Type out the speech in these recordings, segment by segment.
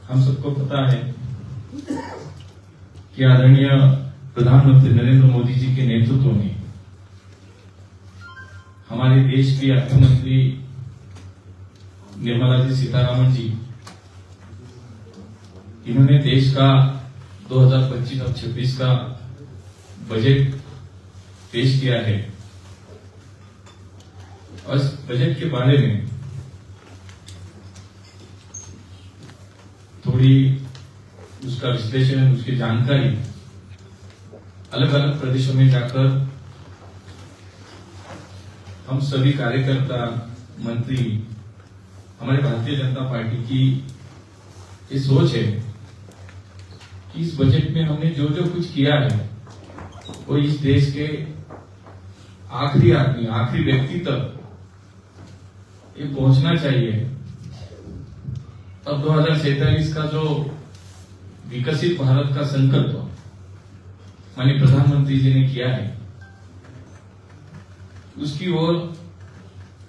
हम सबको पता है कि आदरणीय प्रधानमंत्री नरेंद्र मोदी जी के नेतृत्व में हमारे देश की अर्थमंत्री निर्मला जी सीतारामन जी, इन्होंने देश का 2025 और 26 का बजट पेश किया है और इस बजट के बारे में थोड़ी उसका विश्लेषण, उसकी जानकारी अलग अलग प्रदेशों में जाकर हम सभी कार्यकर्ता, मंत्री, हमारे भारतीय जनता पार्टी की ये सोच है कि इस बजट में हमने जो जो कुछ किया है वो इस देश के आखिरी आदमी, आखिरी व्यक्ति तक ये पहुंचना चाहिए। अब 2047 का जो विकसित भारत का संकल्प माननीय प्रधानमंत्री जी ने किया है, उसकी ओर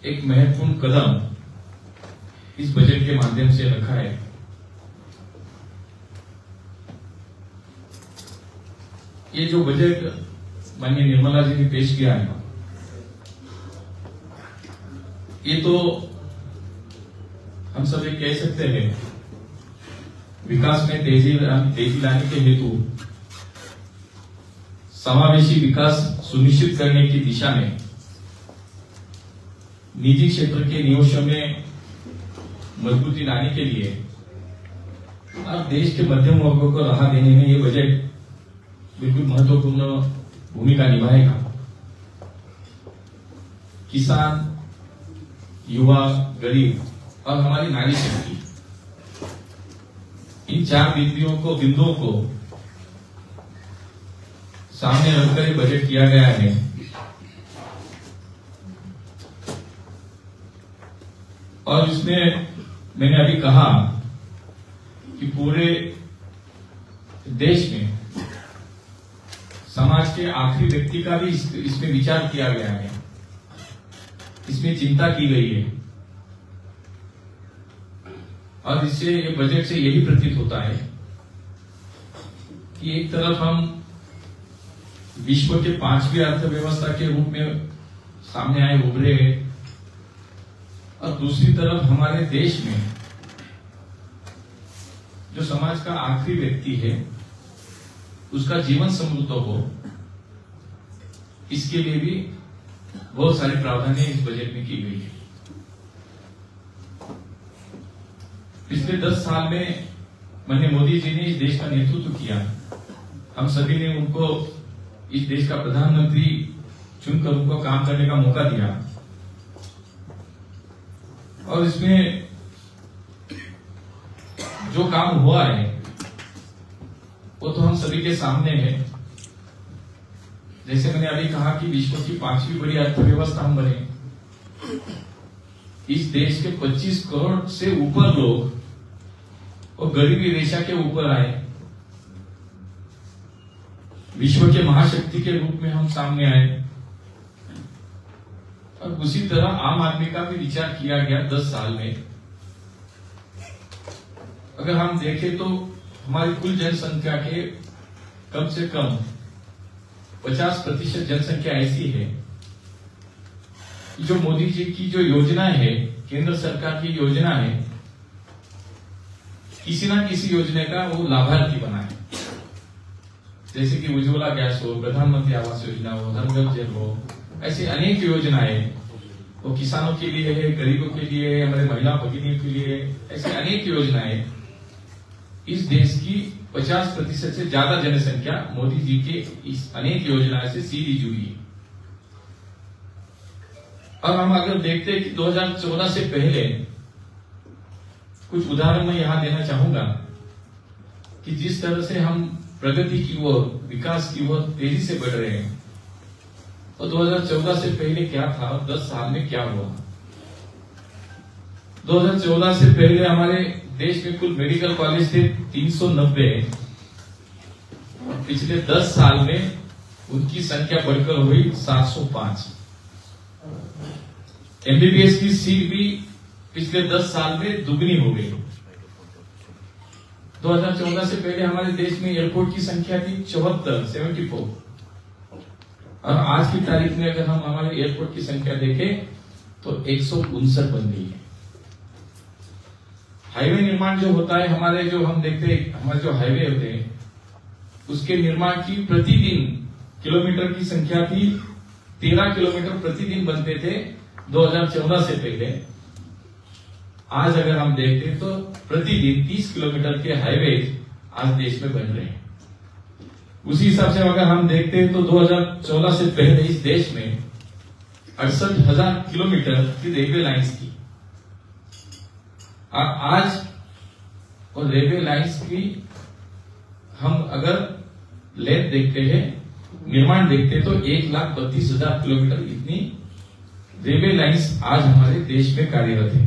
एक महत्वपूर्ण कदम इस बजट के माध्यम से रखा है। ये जो बजट माननीय निर्मला जी ने पेश किया है, ये तो हम सब ये कह सकते हैं विकास में तेजी लाने के हेतु समावेशी विकास सुनिश्चित करने की दिशा में निजी क्षेत्र के निवेशों में मजबूती लाने के लिए और देश के मध्यम वर्गों को राहत देने में ये बजट बिल्कुल महत्वपूर्ण भूमिका निभाएगा। किसान, युवा, गरीब और हमारी नारी शक्ति, इन चार बिंदुओं को सामने रखकर ये बजट किया गया है। और इसमें मैंने अभी कहा कि पूरे देश में समाज के आखिरी व्यक्ति का भी इसमें विचार किया गया है, इसमें चिंता की गई है। और इससे ये बजट से यही प्रतीत होता है कि एक तरफ हम विश्व के 5वीं अर्थव्यवस्था के रूप में सामने आए, उभरे हैं, और दूसरी तरफ हमारे देश में जो समाज का आखिरी व्यक्ति है उसका जीवन समृद्ध हो, इसके लिए भी बहुत सारे प्रावधान इस बजट में की गई है। पिछले 10 साल में माननीय मोदी जी ने इस देश का नेतृत्व किया। हम सभी ने उनको इस देश का प्रधानमंत्री चुनकर उनको काम करने का मौका दिया और इसमें जो काम हुआ है वो तो हम सभी के सामने है। जैसे मैंने अभी कहा कि विश्व की 5वीं बड़ी अर्थव्यवस्था हम बने, इस देश के 25 करोड़ से ऊपर लोग और गरीबी रेखा के ऊपर आए, विश्व के महाशक्ति के रूप में हम सामने आए। और उसी तरह आम आदमी का भी विचार किया गया 10 साल में। अगर हम देखें तो हमारी कुल जनसंख्या के कम से कम 50% जनसंख्या ऐसी है जो मोदी जी की जो योजना है, केंद्र सरकार की योजना है, किसी ना किसी योजना का वो लाभार्थी बना है। जैसे कि उज्ज्वला गैस हो, प्रधानमंत्री आवास योजना हो, हर घर जल हो, ऐसी अनेक योजनाएं वो किसानों के लिए है, गरीबों के लिए है, हमारे महिला भगिनियों के लिए, ऐसी अनेक योजनाएं इस देश की 50% से ज्यादा जनसंख्या मोदी जी के इस अनेक योजनाओं से सीधी जुड़ी है। और हम अगर देखते हैं कि 2014 से पहले कुछ उदाहरण मैं यहां देना चाहूंगा कि जिस तरह से हम प्रगति की ओर, विकास की ओर तेजी से बढ़ रहे हैं, तो 2014 से पहले क्या था और 10 साल में क्या हुआ। 2014 से पहले हमारे देश में कुल मेडिकल कॉलेज थे 390, और पिछले 10 साल में उनकी संख्या बढ़कर हुई 705। एमबीबीएस की सीट भी पिछले 10 साल में दुगनी हो गई। 2014 से पहले हमारे देश में एयरपोर्ट की संख्या थी 74 और आज की तारीख में अगर हम हमारे एयरपोर्ट की संख्या देखें तो 159 बन गई है। हाईवे निर्माण जो होता है हमारे, जो हम देखते हैं हमारे जो हाईवे होते हैं उसके निर्माण की प्रतिदिन किलोमीटर की संख्या थी 13 किलोमीटर प्रतिदिन बनते थे 2014 से पहले। आज अगर हम देखते हैं तो प्रतिदिन 30 किलोमीटर के हाईवे आज देश में बन रहे हैं। उसी हिसाब से अगर हम देखते हैं तो 2014 से पहले इस देश में 68,000 किलोमीटर की रेलवे लाइंस थी। आज और रेलवे लाइंस की हम अगर लेंथ देखते हैं, निर्माण देखते हैं तो 1,32,000 किलोमीटर इतनी रेलवे लाइंस आज हमारे देश में कार्यरत है।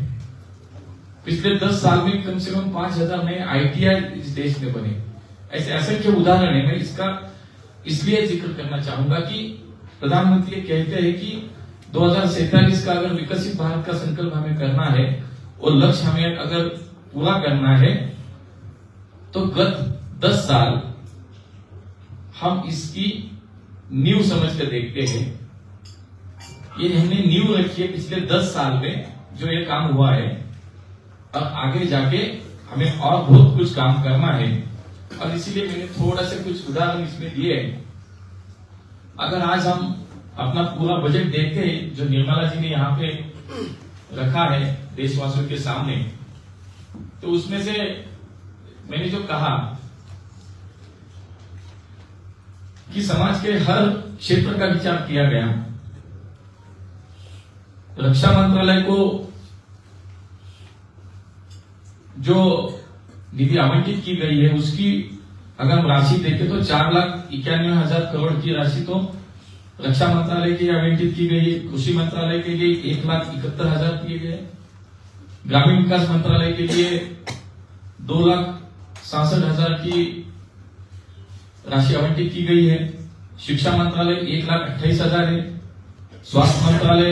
पिछले 10 साल में कम से कम 5,000 नए ITI इस देश में बने। ऐसे असंख्य उदाहरण है। मैं इसका इसलिए जिक्र करना चाहूंगा कि प्रधानमंत्री कहते हैं कि 2047 का अगर विकसित भारत का संकल्प हमें करना है और लक्ष्य हमें अगर पूरा करना है तो गत 10 साल हम इसकी नींव समझ कर देखते हैं। ये हमने नींव रखी है पिछले 10 साल में जो ये काम हुआ है, और आगे जाके हमें और बहुत कुछ काम करना है। और इसीलिए मैंने थोड़ा सा कुछ उदाहरण इसमें दिए। अगर आज हम अपना पूरा बजट देखें जो निर्मला जी ने यहाँ पे रखा है देशवासियों के सामने, तो उसमें से मैंने जो कहा कि समाज के हर क्षेत्र का विचार किया गया। रक्षा मंत्रालय को जो निधि आवंटित की गई है उसकी अगर हम राशि देखें तो 4,91,000 करोड़ की राशि तो रक्षा मंत्रालय की आवंटित की गई है। कृषि मंत्रालय के लिए 1,71,000 किए गए। ग्रामीण विकास मंत्रालय के लिए 2,67,000 की राशि आवंटित की गई है। शिक्षा मंत्रालय 1,28,000 है। स्वास्थ्य मंत्रालय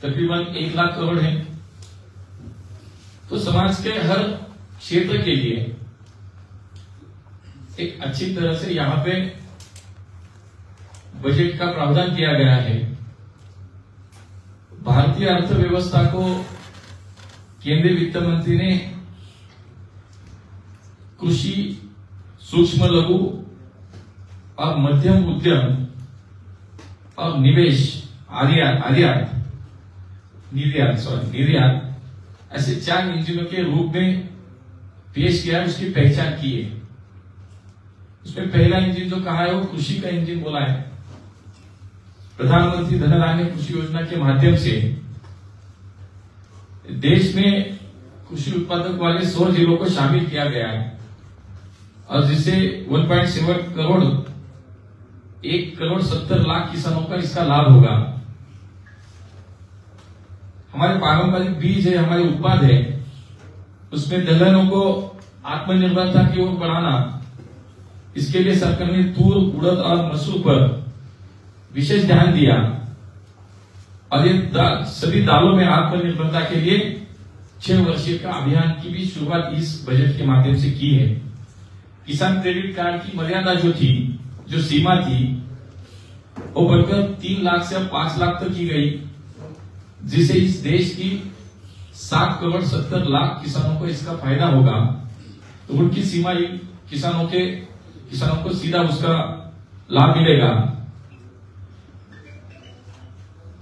तकरीबन 1 लाख करोड़ है। तो समाज के हर क्षेत्र के लिए एक अच्छी तरह से यहां पे बजट का प्रावधान किया गया है। भारतीय अर्थव्यवस्था को केंद्रीय वित्त मंत्री ने कृषि, सूक्ष्म लघु और मध्यम उद्यम और निवेश निर्यात ऐसे 4 इंजनों के रूप में पेश किया, उसकी पहचान की है। उसमें पहला इंजन जो कहा है वो कृषि का इंजन बोला है। प्रधानमंत्री धनधान्य कृषि योजना के माध्यम से देश में कृषि उत्पादक वाले 100 जिलों को शामिल किया गया है और जिससे 1.7 करोड़ 1,70,00,000 किसानों का इसका लाभ होगा। हमारे पारंपरिक बीज है, हमारे उत्पाद है, उसमें दलहनों को आत्मनिर्भरता की ओर बढ़ाना, इसके लिए सरकार ने तूर, उड़द और मसूर पर विशेष ध्यान दिया और ये सभी दालों में आत्मनिर्भरता के लिए 6 वर्षीय का अभियान की भी शुरुआत इस बजट के माध्यम से की है। किसान क्रेडिट कार्ड की मर्यादा जो सीमा थी वो बढ़कर 3 लाख से 5 लाख तक की गई, जिससे इस देश की 7,70,00,000 किसानों को इसका फायदा होगा। तो उनकी सीमा किसानों को सीधा उसका लाभ मिलेगा।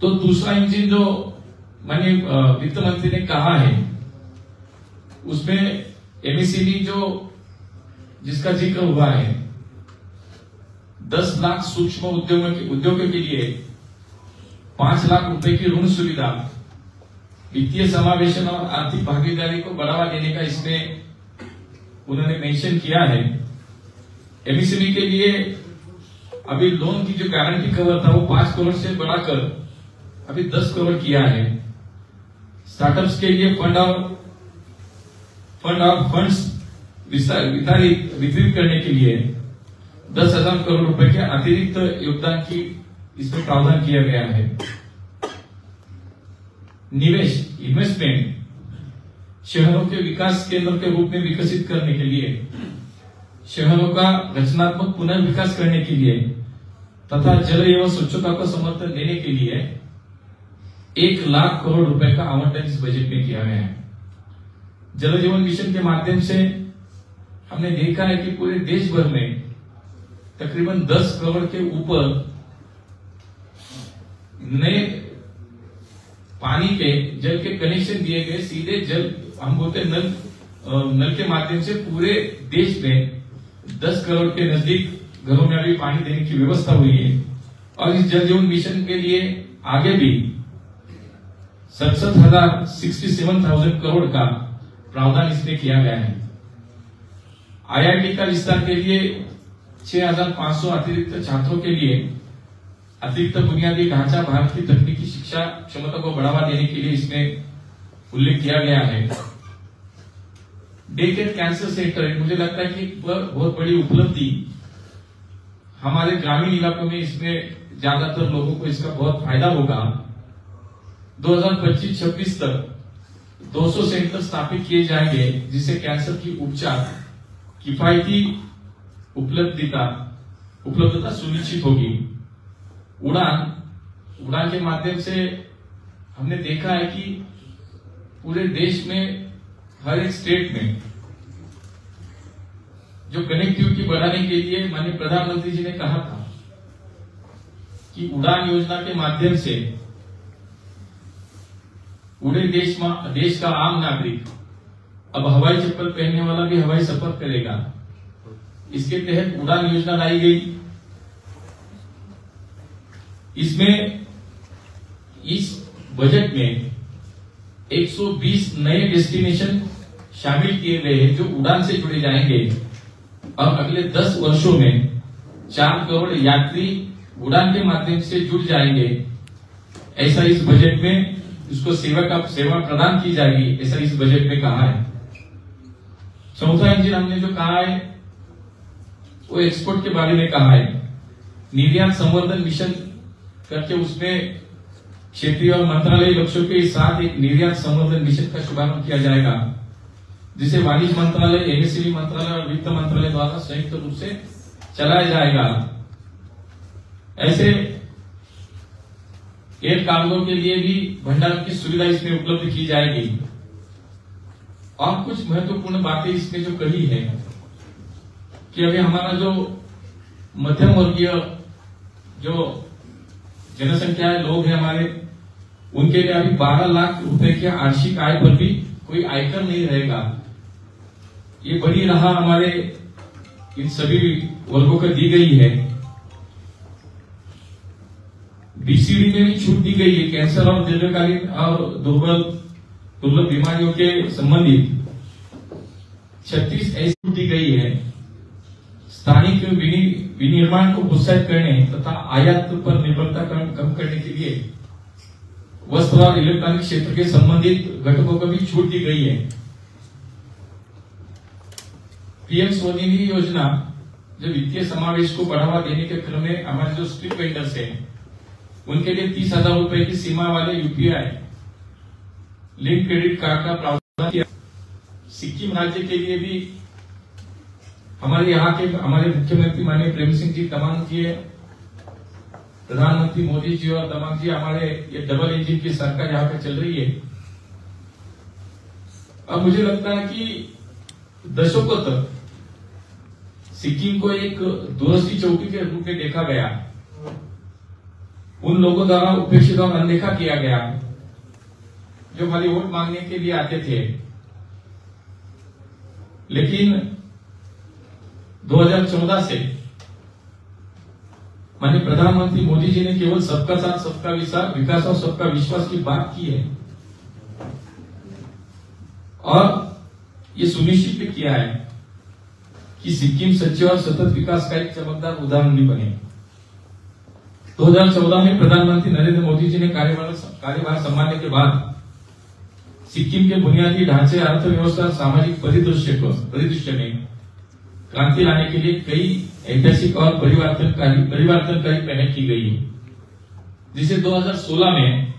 तो दूसरा इंजन जो मैंने वित्त मंत्री ने कहा है उसमें एमएसएमई जिसका जिक्र हुआ है, 10 लाख सूक्ष्म उद्योगों के लिए 5 लाख रुपए की ऋण सुविधा, वित्तीय समावेशन और आर्थिक भागीदारी को बढ़ावा देने का इसमें उन्होंने मेंशन किया है। एमएसएमई के लिए अभी लोन की जो गारंटी कवर था वो 5 करोड़ से बढ़ाकर अभी 10 करोड़ किया है। स्टार्टअप्स के लिए फंड्स वितरित करने के लिए 10,000 करोड़ रुपए के अतिरिक्त योगदान की इसमें प्रावधान किया गया है। निवेश इन्वेस्टमेंट शहरों के विकास केंद्र के रूप में विकसित करने के लिए, शहरों का रचनात्मक पुनर्विकास करने के लिए तथा जल एवं स्वच्छता को समर्थन देने के लिए 1 लाख करोड़ रुपए का आवंटन इस बजट में किया गया है। जल जीवन मिशन के माध्यम से हमने देखा है कि पूरे देश भर में तकरीबन 10 करोड़ के ऊपर नए पानी के जल के कनेक्शन दिए गए। सीधे जल हम बोलते हैं नल के माध्यम से पूरे देश में 10 करोड़ के नजदीक घरों में अभी पानी देने की व्यवस्था हुई है। और इस जल जीवन मिशन के लिए आगे भी 67,000 करोड़ का प्रावधान इसमें किया गया है। IIT का विस्तार के लिए 6,500 अतिरिक्त छात्रों के लिए अतिरिक्त बुनियादी ढांचा, भारत की तकनीकी शिक्षा क्षमता को बढ़ावा देने के लिए इसमें उल्लेख किया गया है। डे केयर कैंसर सेंटर, मुझे लगता है कि बहुत बड़ी उपलब्धि हमारे ग्रामीण इलाकों में, इसमें ज्यादातर लोगों को इसका बहुत फायदा होगा। 2025-26 तक 200 सेंटर स्थापित किए जाएंगे, जिससे कैंसर की उपचार किफायती उपलब्धता सुनिश्चित होगी। उड़ान के माध्यम से हमने देखा है कि पूरे देश में हर एक स्टेट में जो कनेक्टिविटी बढ़ाने के लिए माननीय प्रधानमंत्री जी ने कहा था कि उड़ान योजना के माध्यम से पूरे देश का आम नागरिक अब हवाई चप्पल पहनने वाला भी हवाई सफर करेगा। इसके तहत उड़ान योजना लाई गई। इसमें इस बजट में 120 नए डेस्टिनेशन शामिल किए गए हैं जो उड़ान से जुड़े जाएंगे और अगले 10 वर्षों में 4 करोड़ यात्री उड़ान के माध्यम से जुड़ जाएंगे। ऐसा इस बजट में उसको सेवा प्रदान की जाएगी, ऐसा इस बजट में कहा है। चौथा इंजन हमने जो कहा है वो एक्सपोर्ट के बारे में कहा है। निर्यात संवर्धन मिशन करके उसमें क्षेत्रीय और मंत्रालय लक्ष्यों के साथ एक निर्यात संवर्धन मिशन का शुभारंभ किया जाएगा, जिसे वाणिज्य मंत्रालय, एमएसएमई मंत्रालय और वित्त मंत्रालय द्वारा संयुक्त रूप से चलाया जाएगा। ऐसे एयर कार्गो के लिए भी भंडारण की सुविधा इसमें उपलब्ध की जाएगी। और कुछ महत्वपूर्ण बातें इसमें जो कही है कि अभी हमारा जो मध्यम वर्गीय जो जनसंख्या है, लोग हैं हमारे, उनके लिए अभी 12 लाख रुपए के वार्षिक आय पर भी कोई आयकर नहीं रहेगा। ये बड़ी राह हमारे इन सभी वर्गों को दी गई है। बीसीडी में भी छूट दी गई है। कैंसर और दीर्घकालीन और दुर्लभ बीमारियों के संबंधित 36 ऐसी छूट दी गई है। स्थानिक विनिर्माण को प्रोत्साहित करने तथा आयात पर निर्भरता कम करने के लिए वस्त्र और इलेक्ट्रॉनिक क्षेत्र के संबंधित घटकों को भी छूट दी गई है। पीएम स्वनिधि योजना जो वित्तीय समावेश को बढ़ावा देने के क्रम में हमारे जो स्ट्रीट वेंडर्स हैं उनके लिए 30,000 रुपए की सीमा वाले यूपीआई लिंक क्रेडिट कार्ड का प्रावधान किया। सिक्किम राज्य के लिए भी हमारे मुख्यमंत्री माननीय प्रेम सिंह जी तमांग जी, प्रधानमंत्री मोदी जी और तमांग जी, हमारे ये डबल इंजन की सरकार यहाँ पे चल रही है। अब मुझे लगता है कि दशकों तक सिक्किम को एक दूरस्थ चौकी के रूप में देखा गया, उन लोगों द्वारा उपेक्षित और अनदेखा किया गया जो खाली वोट मांगने के लिए आते थे। लेकिन 2014 से माननीय प्रधानमंत्री मोदी जी ने केवल सबका साथ, सबका विकास और सबका विश्वास की बात की है और ये सुनिश्चित किया है कि सिक्किम सच्चे और सतत विकास का एक चमकदार उदाहरण भी बने। 2014 में प्रधानमंत्री नरेंद्र मोदी जी ने कार्यभार संभालने के बाद सिक्किम के बुनियादी ढांचे, अर्थव्यवस्था और सामाजिक परिदृश्य में क्रांति लाने के लिए कई ऐतिहासिक और परिवर्तनकारी पहल की गई है, जिसे 2016 में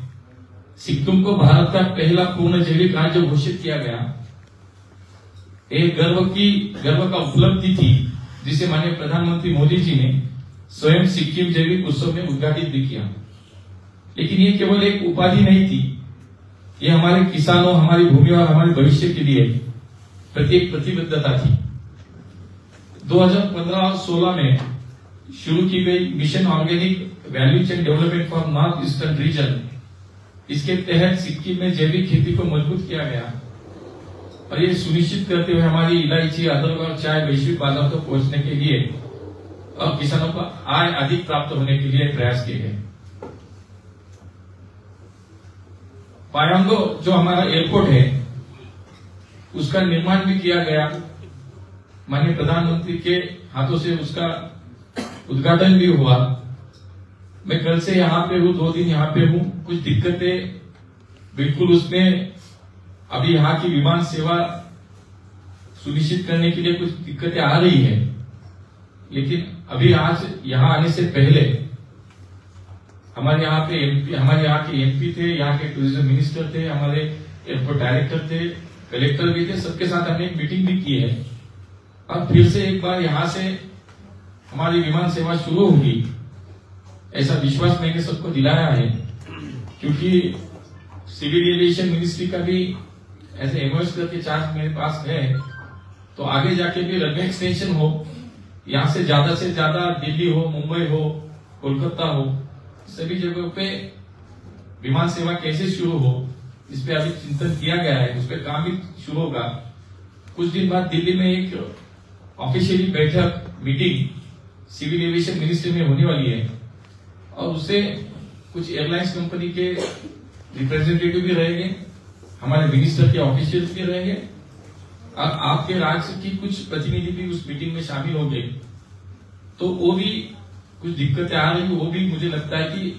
सिक्किम को भारत का पहला पूर्ण जैविक राज्य घोषित किया गया। एक गर्व का उपलब्धि थी जिसे माननीय प्रधानमंत्री मोदी जी ने स्वयं सिक्किम जैविक उत्सव में उद्घाटित भी किया। लेकिन ये केवल एक उपाधि नहीं थी, ये हमारे किसानों, हमारी भूमि और हमारे भविष्य के लिए प्रत्येक प्रतिबद्धता थी। 2015 और 16 में शुरू की गई mission organic value chain development for north eastern region, इसके तहत सिक्किम में जैविक खेती को मजबूत किया गया और ये सुनिश्चित करते हुए हमारी इलायची, अदरक और चाय वैश्विक बाजार तक पहुंचने के लिए और किसानों को आय अधिक प्राप्त होने के लिए प्रयास किए गए। पायांगो जो हमारा एयरपोर्ट है उसका निर्माण भी किया गया, माननीय प्रधानमंत्री के हाथों से उसका उद्घाटन भी हुआ। मैं कल से यहाँ पे हूँ, 2 दिन यहाँ पे हूँ। कुछ दिक्कतें बिल्कुल उसमें अभी यहाँ की विमान सेवा सुनिश्चित करने के लिए कुछ दिक्कतें आ रही है, लेकिन अभी आज यहाँ आने से पहले हमारे यहाँ के एमपी थे, यहाँ के टूरिज्म मिनिस्टर थे, हमारे एयरपोर्ट डायरेक्टर थे, कलेक्टर भी थे, सबके साथ हमने एक मीटिंग भी की है। अब फिर से एक बार यहाँ से हमारी विमान सेवा शुरू होगी ऐसा विश्वास मैंने सबको दिलाया है, क्योंकि सिविल एविएशन मिनिस्ट्री का भी ऐसे एमओएस करके चार्ज मेरे पास है, तो आगे जाके भी रनवे एक्सटेंशन हो, यहाँ से ज्यादा दिल्ली हो, मुंबई हो, कोलकाता हो, सभी जगहों पे विमान सेवा कैसे शुरू हो, इस पे अभी चिंतन किया गया है, उस पर काम भी शुरू होगा। कुछ दिन बाद दिल्ली में एक ऑफिशियली बैठक मीटिंग सिविल एविएशन मिनिस्ट्री में होने वाली है और उससे कुछ एयरलाइंस कंपनी के रिप्रेजेंटेटिव भी रहेंगे, हमारे मिनिस्टर के ऑफिशियल्स भी रहेंगे और आपके राज्य की कुछ प्रतिनिधि भी उस मीटिंग में शामिल होंगे। तो वो भी कुछ दिक्कतें आ रही, वो भी मुझे लगता है कि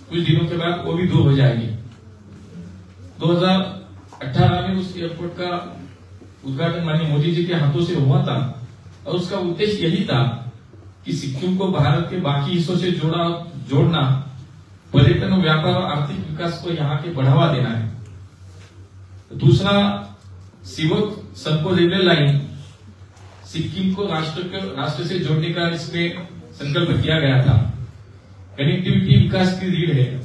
कुछ दिनों के बाद वो भी दूर हो जाएगी। 2018 में उस एयरपोर्ट का उद्घाटन माननीय मोदी जी के हाथों से हुआ था और उसका उद्देश्य यही था कि सिक्किम को भारत के बाकी हिस्सों से जोड़ना, पर्यटन, व्यापार और आर्थिक विकास को यहाँ के बढ़ावा देना है। दूसरा, सिवोक संपो रेलवे लाइन सिक्किम को राष्ट्र से जोड़ने का इसमें संकल्प किया गया था। कनेक्टिविटी विकास की रीढ़ है।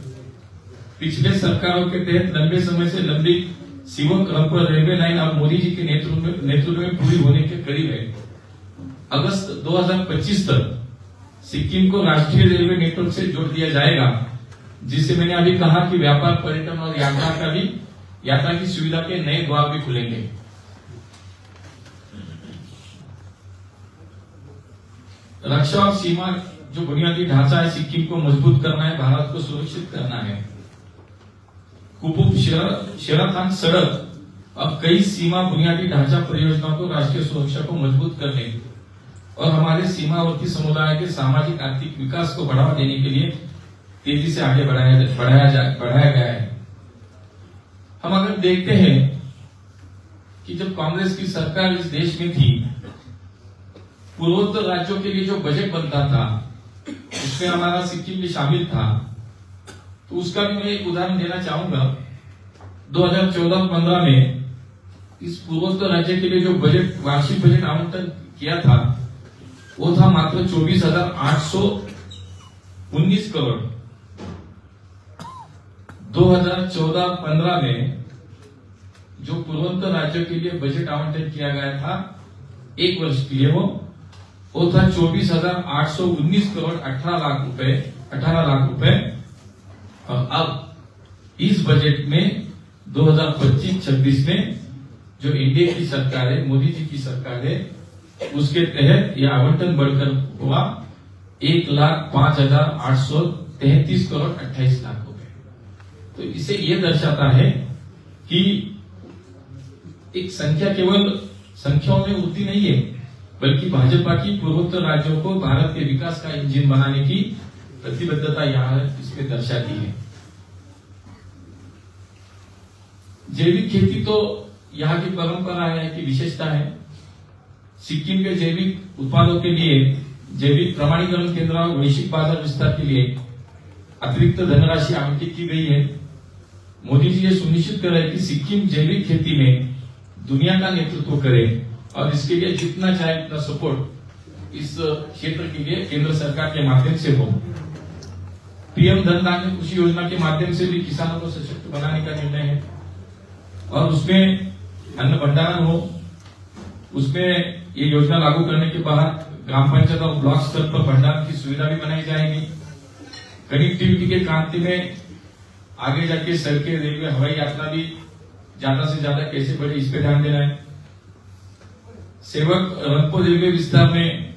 पिछले सरकारों के तहत लंबे समय से लंबी सिवोक रंपर रेलवे लाइन अब मोदी जी के नेतृत्व में पूरी होने के करीब है। अगस्त 2025 तक सिक्किम को राष्ट्रीय रेलवे नेटवर्क से जोड़ दिया जाएगा, जिससे मैंने अभी कहा कि व्यापार, पर्यटन और यात्रा की सुविधा के नए द्वार भी खुलेंगे। रक्षा और सीमा जो बुनियादी ढांचा है, सिक्किम को मजबूत करना है, भारत को सुरक्षित करना है। कुपुप शेराथांग सड़क अब कई सीमा बुनियादी ढांचा परियोजनाओं को राष्ट्रीय सुरक्षा को मजबूत करने और हमारे सीमावर्ती समुदाय के सामाजिक आर्थिक विकास को बढ़ावा देने के लिए तेजी से आगे बढ़ाया गया है। हम अगर देखते हैं कि जब कांग्रेस की सरकार इस देश में थी, पूर्वोत्तर राज्यों के लिए जो बजट बनता था उसमें हमारा सिक्किम भी शामिल था, तो उसका भी मैं एक उदाहरण देना चाहूंगा। 2014-15 में इस पूर्वोत्तर राज्य के लिए जो वार्षिक बजट आवंटन किया था वो था मात्र 24,819 करोड़। 2014-15 में जो पूर्वोत्तर राज्यों के लिए बजट आवंटन किया गया था एक वर्ष के लिए, वो था 24,819 करोड़ 18 लाख रुपए। और अब इस बजट में 2025-26 में जो एनडीए की सरकार है, मोदी जी की सरकार है, उसके तहत यह आवंटन बढ़कर हुआ 1,05,833 करोड़ 28 लाख रुपए। तो इसे यह दर्शाता है कि एक संख्या केवल संख्याओं में उतनी नहीं है, बल्कि भाजपा की पूर्वोत्तर राज्यों को भारत के विकास का इंजन बनाने की प्रतिबद्धता यहाँ इसमें दर्शाती है। जैविक खेती तो यहाँ की परंपरा है, की विशेषता है। सिक्किम के जैविक उत्पादों के लिए जैविक प्रमाणीकरण केंद्र और वैश्विक बाजार विस्तार के लिए अतिरिक्त धनराशि आवंटित की गई है। मोदी जी ये सुनिश्चित कर रहे हैं कि सिक्किम जैविक खेती में दुनिया का नेतृत्व करे और इसके लिए जितना चाहे उतना सपोर्ट इस क्षेत्र के लिए केंद्र सरकार के माध्यम से हो। पीएम धन धान्य कृषि योजना के माध्यम से भी किसानों को सशक्त बनाने का निर्णय है और उसमें अन्न भंडारण हो। उसमें ये योजना लागू करने के बाद ग्राम पंचायत और ब्लॉक स्तर पर भंडारण की सुविधा भी बनाई जाएगी। कनेक्टिविटी के क्रांति में आगे जाके सड़कें, रेलवे, हवाई यात्रा भी ज्यादा से ज्यादा कैसे बढ़े इस पे ध्यान देना है। सेवक रंगपुर रेलवे विस्तार में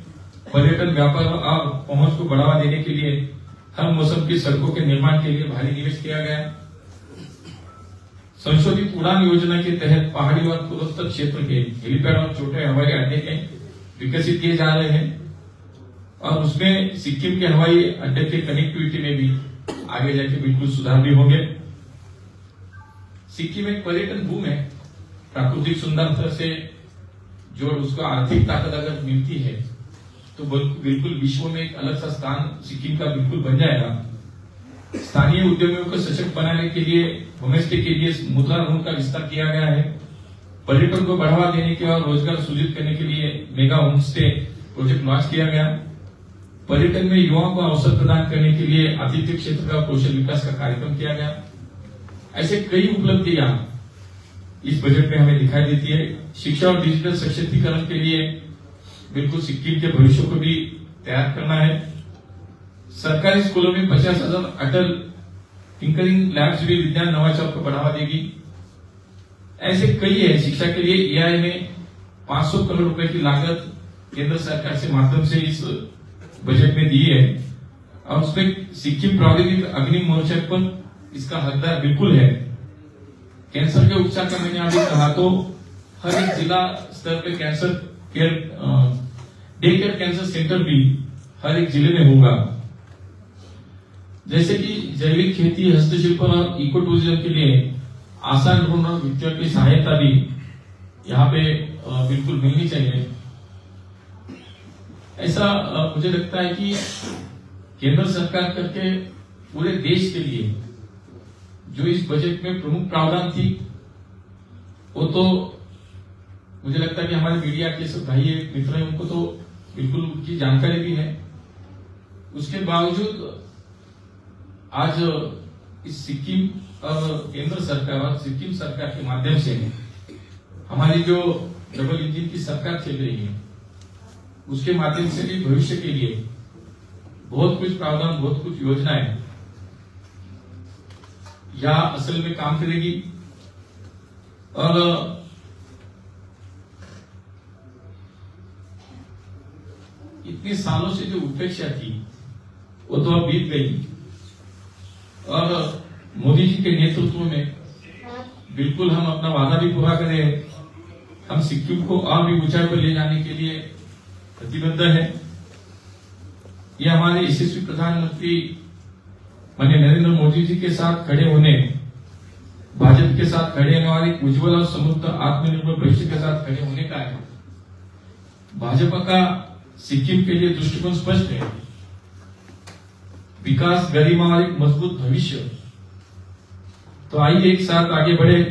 पर्यटन, व्यापार और पहुंच को बढ़ावा देने के लिए हर मौसम की सड़कों के निर्माण के लिए भारी निवेश किया गया। संशोधित उड़ान योजना के तहत पहाड़ी और पूर्वोत्तर क्षेत्र के हेलीपैड और छोटे हवाई अड्डे विकसित किए जा रहे हैं और उसमें सिक्किम के हवाई अड्डे के कनेक्टिविटी में भी आगे जाके बिल्कुल सुधार भी होंगे। सिक्किम एक पर्यटन भूमि है। प्राकृतिक सुंदरता से जो उसको आर्थिक ताकत अगर मिलती है तो बिल्कुल विश्व में एक अलग सा स्थान सिक्किम का बिल्कुल बन जाएगा। स्थानीय उद्यमियों को सशक्त बनाने के लिए होमस्टे के लिए मुद्रा ऋण का विस्तार किया गया है। पर्यटन को बढ़ावा देने के और रोजगार सृजित करने के लिए मेगा होमस्टे प्रोजेक्ट लॉन्च किया गया। पर्यटन में युवाओं को अवसर प्रदान करने के लिए आतिथ्य क्षेत्र का कौशल विकास का कार्यक्रम किया गया। ऐसे कई उपलब्धियां इस बजट में हमें दिखाई देती है। शिक्षा और डिजिटल सशक्तिकरण के लिए बिल्कुल सिक्किम के भविष्य को भी तैयार करना है। सरकारी स्कूलों में 50,000 अटल टिंकरिंग लैब्स भी विज्ञान नवाचार को बढ़ावा देगी। ऐसे कई है। शिक्षा के लिए एआई में 500 करोड़ रुपए की लागत केंद्र सरकार से माध्यम से इस बजट में दी है और उसमें सिक्किम प्रौद्योगिकी अग्नि मोर्चा पर इसका हकदार बिल्कुल है। कैंसर के उपचार का मैंने अभी कहा तो हर एक जिला स्तर पे cancer care day care cancer centre भी हर एक जिले में होगा। जैसे कि जैविक खेती, हस्तशिल्प और इको टूरिज्म के लिए आसान ऋण और वित्तीय की सहायता भी यहाँ पे बिल्कुल मिलनी चाहिए। ऐसा मुझे लगता है कि केंद्र सरकार करके पूरे देश के लिए जो इस बजट में प्रमुख प्रावधान थी वो तो मुझे लगता है कि हमारे मीडिया के सब भाई मित्र हैं उनको तो बिल्कुल उनकी जानकारी भी है। उसके बावजूद आज इस सिक्किम और केंद्र सरकार और सिक्किम सरकार के माध्यम से हमारी जो डबल इंजन की सरकार चल रही है उसके माध्यम से भी भविष्य के लिए बहुत कुछ प्रावधान, बहुत कुछ योजनाएं या असल में काम करेगी। और इतने सालों से जो उपेक्षा थी वो तो अब बीत गई और मोदी जी के नेतृत्व में बिल्कुल हम अपना वादा भी पूरा करें। हम सिक्किम को और भी ऊंचाई पर ले जाने के लिए प्रतिबद्ध है। ये हमारे यशस्वी प्रधानमंत्री माननीय नरेंद्र मोदी जी के साथ खड़े होने, भाजपा के साथ खड़े होने वाले उज्ज्वल और समृद्ध आत्मनिर्भर भविष्य के साथ खड़े होने का है। भाजपा का सिक्किम के लिए दृष्टिकोण स्पष्ट है। विकास, गरिमा और एक मजबूत भविष्य। तो आइए एक साथ आगे बढ़े।